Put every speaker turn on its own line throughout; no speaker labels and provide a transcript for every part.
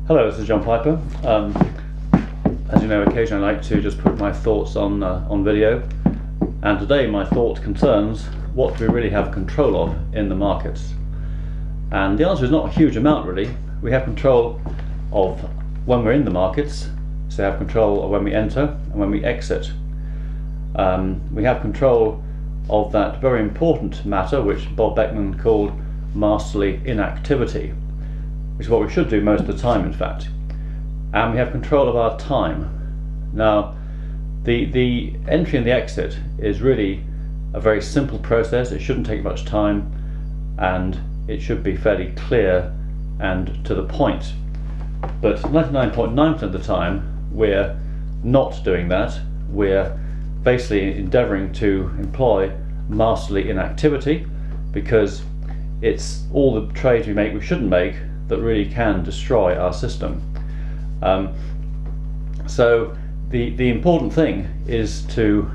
Hello, this is John Piper. As you know, occasionally I like to just put my thoughts on video, and today my thought concerns what do we really have control of in the markets. And the answer is not a huge amount really. We have control of when we're in the markets, so we have control of when we enter and when we exit. We have control of that very important matter which Bob Beckman called masterly inactivity, which is what we should do most of the time, in fact. And we have control of our time. Now, the entry and the exit is really a very simple process. It shouldn't take much time, and it should be fairly clear and to the point. But 99.9% of the time, we're not doing that. We're basically endeavouring to employ masterly inactivity, because it's all the trades we make we shouldn't make that really can destroy our system. So the important thing is to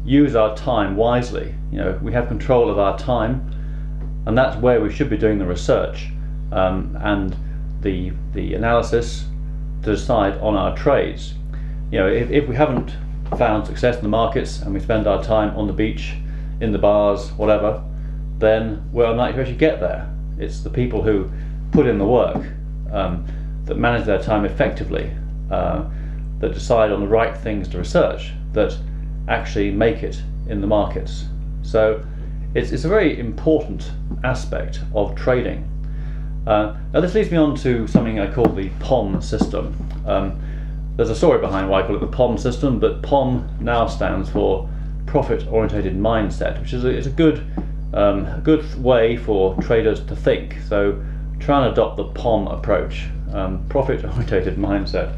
use our time wisely. You know, we have control of our time, and that's where we should be doing the research and the analysis to decide on our trades. You know, if we haven't found success in the markets and we spend our time on the beach, in the bars, whatever, then we're unlikely to actually get there. It's the people who put in the work, that manage their time effectively, that decide on the right things to research, that actually make it in the markets. So it's a very important aspect of trading. Now this leads me on to something I call the POM system. There's a story behind why I call it the POM system, but POM now stands for profit-oriented mindset, which is a good way for traders to think. So try and adopt the POM approach, profit-oriented mindset.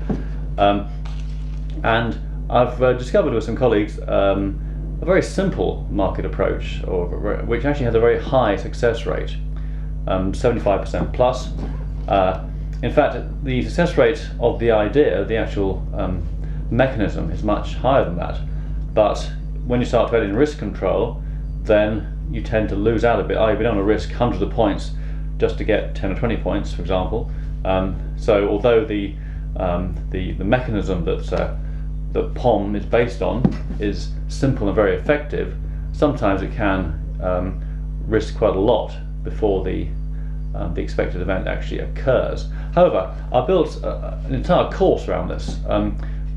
And I've discovered with some colleagues a very simple market approach, which actually has a very high success rate, 75% plus. In fact, the success rate of the idea, the actual mechanism, is much higher than that. But when you start trading risk control, then you tend to lose out a bit. We don't want to risk hundreds of points just to get 10 or 20 points, for example. So although the mechanism that POM is based on is simple and very effective, sometimes it can risk quite a lot before the expected event actually occurs. However, I built an entire course around this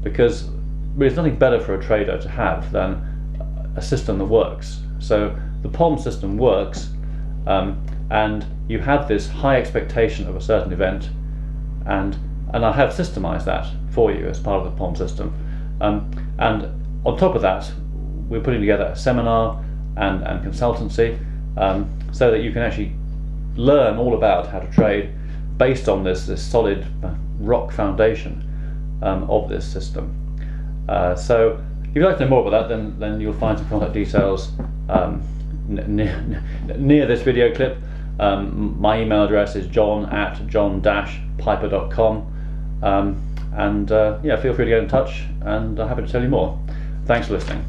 because there's nothing better for a trader to have than a system that works. So the POM system works, and you have this high expectation of a certain event, and I have systemized that for you as part of the POM system. And on top of that, we're putting together a seminar and consultancy so that you can actually learn all about how to trade based on this solid rock foundation of this system. So if you'd like to know more about that, then you'll find some contact details near this video clip. My email address is john@john-piper.com, and yeah, feel free to get in touch, and I'm happy to tell you more. Thanks for listening.